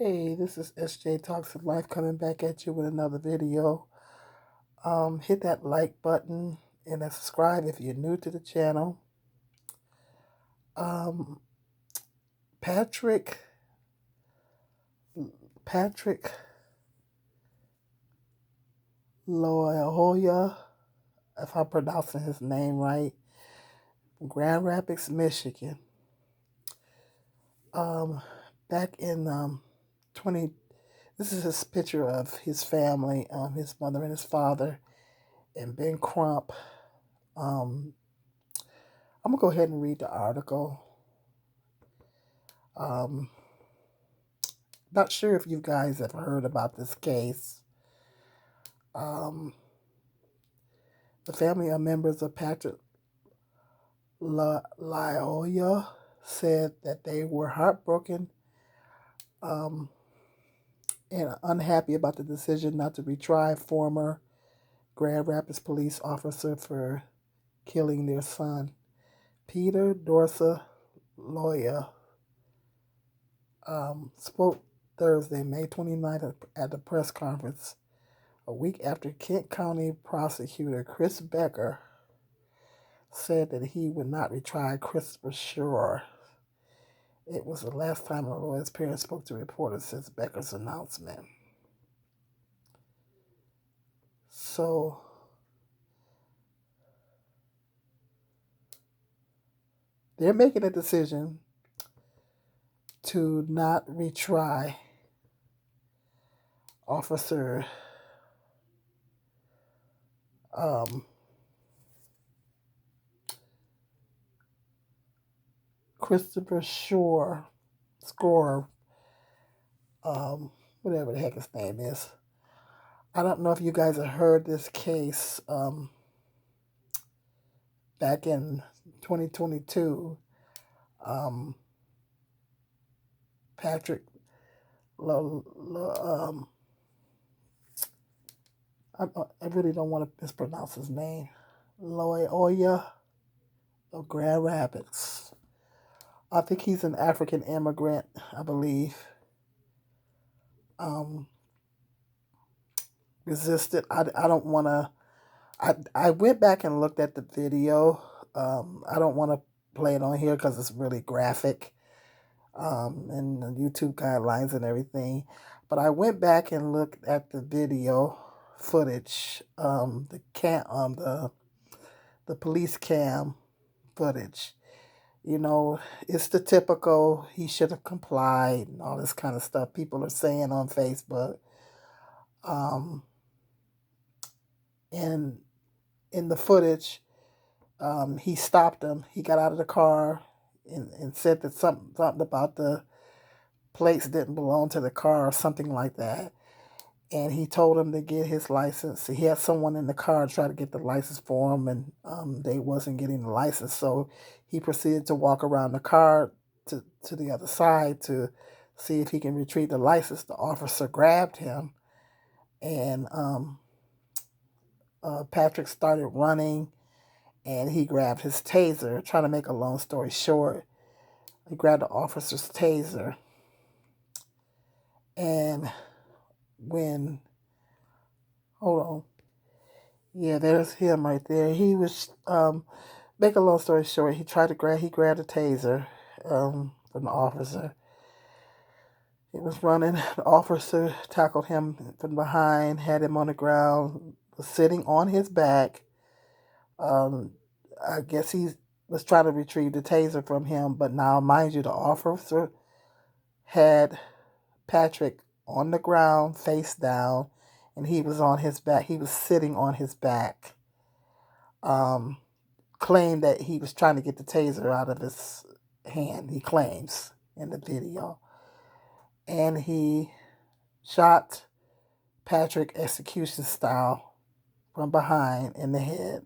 Hey, this is SJ Talks of Life coming back at you with another video. Hit that like button and subscribe if you're new to the channel. Um, Patrick, Patrick Lyoya, if I'm pronouncing his name right, Grand Rapids, Michigan. Um, Back in 20, this is his picture of his family, his mother and his father, and Ben Crump. Um, I'm gonna go ahead and read the article. Um, Not sure if you guys have heard about this case. Um, the family of members of Patrick Lyoya said that they were heartbroken um, and unhappy about the decision not to retry former Grand Rapids police officer for killing their son. Peter Dorsa Lyoya spoke Thursday, May 29th at the press conference a week after Kent County prosecutor Chris Becker said that he would not retry Christopher Shore. It was the last time a lawyer's parents spoke to reporters since Becker's announcement. So, they're making a decision to not retry Officer um, Christopher Shore, Score, whatever the heck his name is. I don't know if you guys have heard this case back in 2022. Um, Patrick, I really don't want to mispronounce his name. Lyoya of Grand Rapids. I think he's an African immigrant, I believe. Um, Resisted. I don't want to. I went back and looked at the video. I don't want to play it on here because it's really graphic, and the YouTube guidelines and everything. But I went back and looked at the video footage, the police cam footage. You know, it's the typical he should have complied and all this kind of stuff people are saying on Facebook. Um, and in the footage, he stopped him. He got out of the car and said that something about the plates didn't belong to the car or something like that. And he told him to get his license. He had someone in the car try to get the license for him, and they wasn't getting the license. So he proceeded to walk around the car to the other side to see if he can retrieve the license. The officer grabbed him, and Patrick started running, and he grabbed his taser. Trying to make a long story short, he grabbed the officer's taser, and when hold on. Yeah, there's him right there. He was, make a long story short, he grabbed a taser from the officer. He was running. The officer tackled him from behind, had him on the ground, was sitting on his back. Um, I guess he was trying to retrieve the taser from him, but now, mind you, the officer had Patrick on the ground, face down, and he was on his back. He was sitting on his back. Um, Claimed that he was trying to get the taser out of his hand, he claims in the video. And he shot Patrick execution style from behind in the head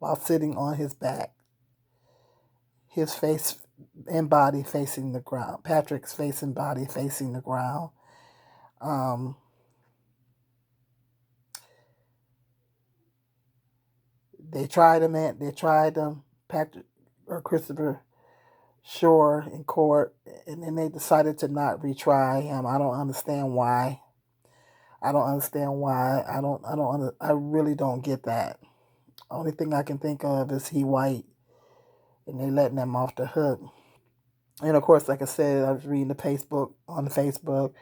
while sitting on his back, his face and body facing the ground. Patrick's face and body facing the ground. Um, they tried him. Patrick or Christopher Shore in court, and then they decided to not retry him. I don't understand why. I don't understand why. I really don't get that. Only thing I can think of is he white, and they letting him off the hook. And of course, like I said, I was reading on the Facebook.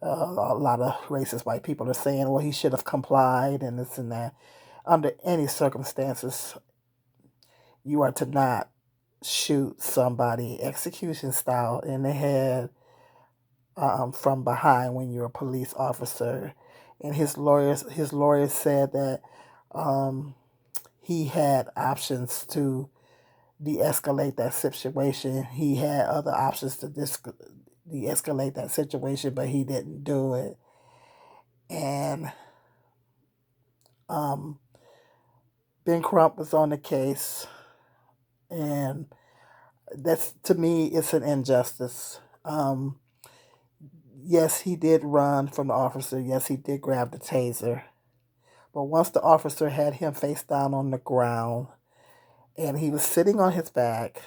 A lot of racist white people are saying, well, he should have complied and this and that. Under any circumstances, you are to not shoot somebody execution style in the head from behind when you're a police officer. And his lawyers said that um, he had options to de-escalate that situation. He had other options to de-escalate that situation, but he didn't do it. And um, Ben Crump was on the case, and that's, to me, it's an injustice. Yes, he did run from the officer. Yes, he did grab the taser. But once the officer had him face down on the ground and he was sitting on his back,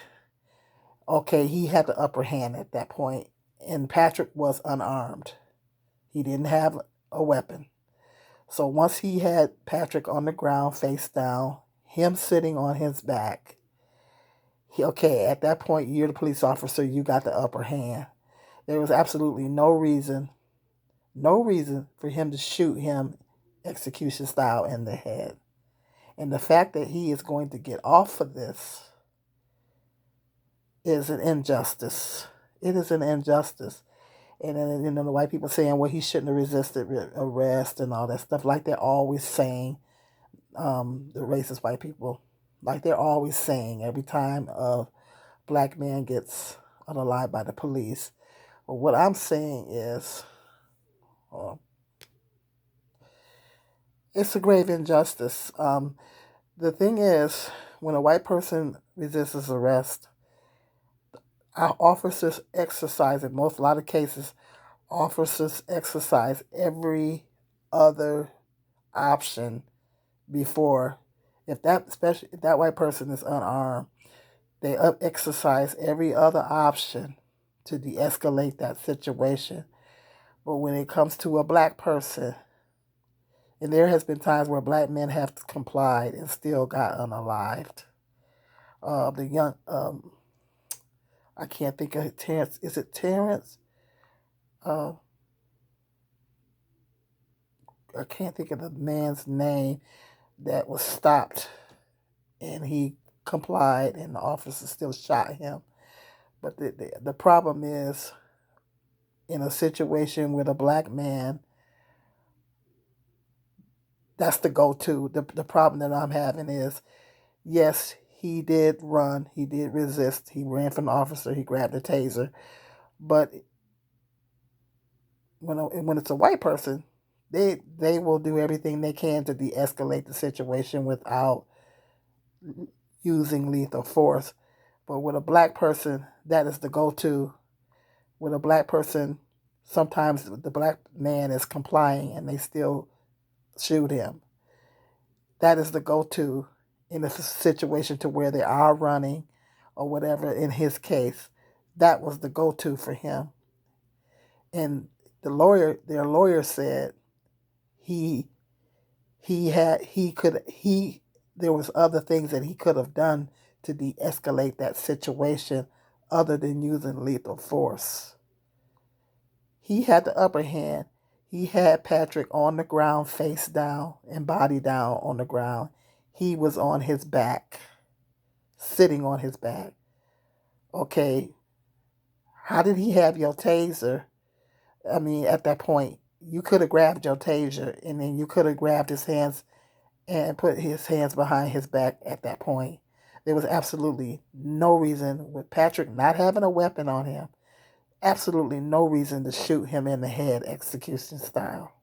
okay, he had the upper hand at that point. And Patrick was unarmed. He didn't have a weapon. So once he had Patrick on the ground face down, him sitting on his back, okay, at that point, you're the police officer, you got the upper hand. There was absolutely no reason for him to shoot him execution style in the head. And the fact that he is going to get off for this is an injustice. It is an injustice. And then, the white people saying, well, he shouldn't have resisted arrest and all that stuff, like they're always saying, the racist white people, like they're always saying every time a black man gets unalived by the police. But what I'm saying is, uh, it's a grave injustice. The thing is, when a white person resists arrest, our officers exercise, in a lot of cases, officers exercise every other option before, especially if that white person is unarmed, they exercise every other option to de-escalate that situation. But when it comes to a black person, and there has been times where black men have complied and still got unalived. The young, I can't think of Terrence. Is it Terrence? Uh, I can't think of the man's name that was stopped, and he complied, and the officer still shot him. But the problem is, in a situation with a black man, that's the go-to. The problem that I'm having is, yes, he did run, he did resist, he ran from the officer, he grabbed the taser. But when it's a white person, they will do everything they can to de-escalate the situation without using lethal force. But with a black person, that is the go-to. With a black person, sometimes the black man is complying and they still shoot him. That is the go-to in a situation to where they are running or whatever. In his case, that was the go-to for him. And their lawyer said he there was other things that he could have done to de-escalate that situation other than using lethal force. He had the upper hand. He had Patrick on the ground, face down and body down on the ground. He was on his back, sitting on his back. Okay, how did he have your taser? I mean, at that point, you could have grabbed your taser and then you could have grabbed his hands and put his hands behind his back at that point. There was absolutely no reason, with Patrick not having a weapon on him, absolutely no reason to shoot him in the head execution style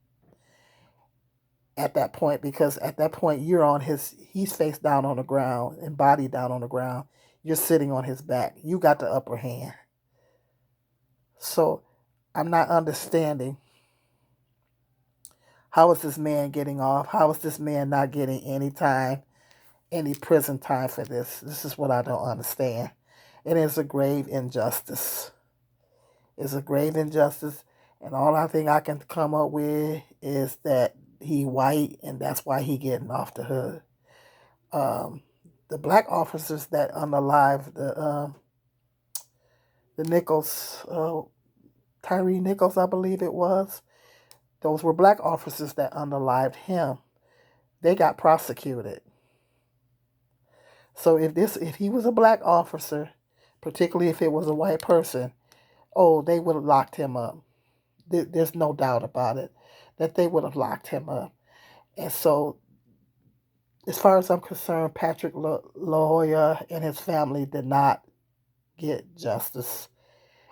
at that point, because at that point he's face down on the ground and body down on the ground. You're sitting on his back. You got the upper hand. So I'm not understanding, how is this man getting off? How is this man not getting any prison time for this? This is what I don't understand. And it's a grave injustice. It's a grave injustice. And all I think I can come up with is that he white and that's why he getting off the hood. The black officers that unalived the Nichols, Tyree Nichols, I believe it was. Those were black officers that unalived him. They got prosecuted. So if he was a black officer, particularly if it was a white person, oh, they would have locked him up. There's no doubt about it that they would have locked him up. And so, as far as I'm concerned, Patrick Lyoya and his family did not get justice,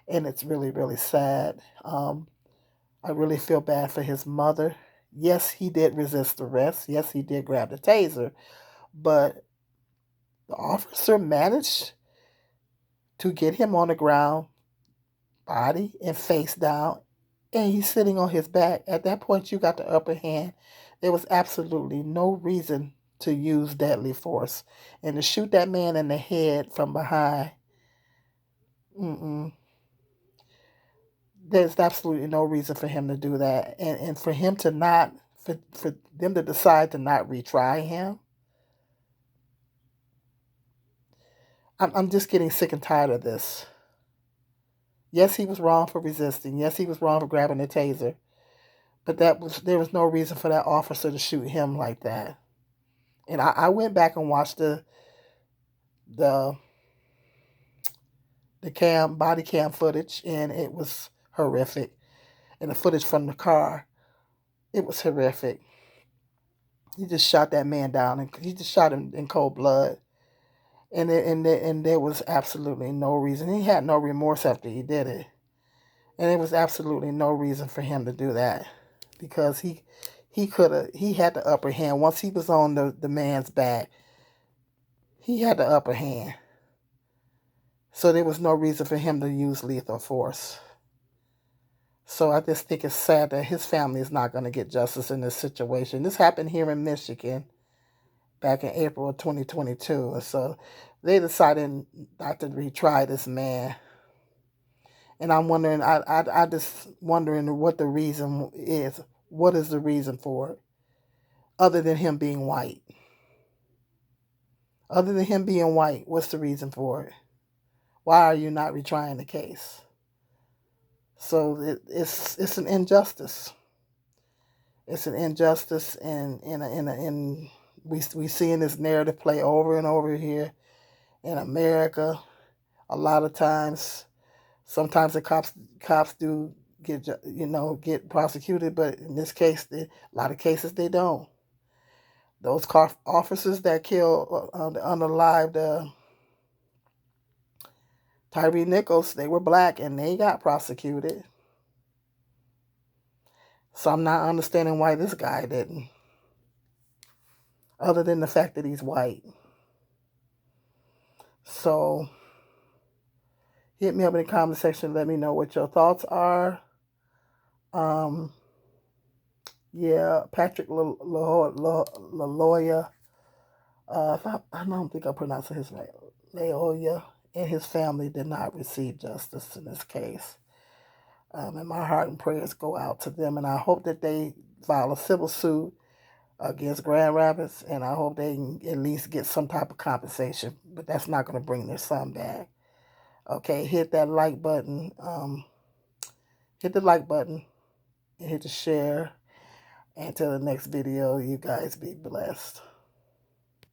and it's really, really sad. I really feel bad for his mother. Yes, he did resist arrest. Yes, he did grab the taser, but the officer managed to get him on the ground, body and face down, and he's sitting on his back. At that point, you got the upper hand. There was absolutely no reason to use deadly force. And to shoot that man in the head from behind, there's absolutely no reason for him to do that. And for him to not, for them to decide to not retry him, I'm just getting sick and tired of this. Yes, he was wrong for resisting. Yes, he was wrong for grabbing the taser. But there was no reason for that officer to shoot him like that. And I went back and watched the body cam footage, and it was horrific. And the footage from the car, it was horrific. He just shot that man down, and he just shot him in cold blood. And there was absolutely no reason. He had no remorse after he did it. And there was absolutely no reason for him to do that, because he had the upper hand. Once he was on the man's back, he had the upper hand. So there was no reason for him to use lethal force. So I just think it's sad that his family is not going to get justice in this situation. This happened here in Michigan back in April of 2022. And so they decided not to retry this man. And I'm wondering, I just wondering what the reason is. What is the reason for it? Other than him being white. Other than him being white, what's the reason for it? Why are you not retrying the case? So it's an injustice. It's an injustice, and we seeing this narrative play over and over here in America. A lot of times, sometimes the cops do get prosecuted, but in this case, a lot of cases they don't. Those officers that killed the unalived Tyree Nichols, they were black and they got prosecuted. So I'm not understanding why this guy didn't, other than the fact that he's white. So hit me up in the comment section. Let me know what your thoughts are. Yeah, Patrick Lyoya. I don't think I'm pronouncing his name. Lyoya and his family did not receive justice in this case. And my heart and prayers go out to them. And I hope that they file a civil suit against Grand Rapids. And I hope they can at least get some type of compensation. But that's not going to bring their son back. Okay, hit that like button. Hit the like button. And hit the share. Until the next video, you guys be blessed.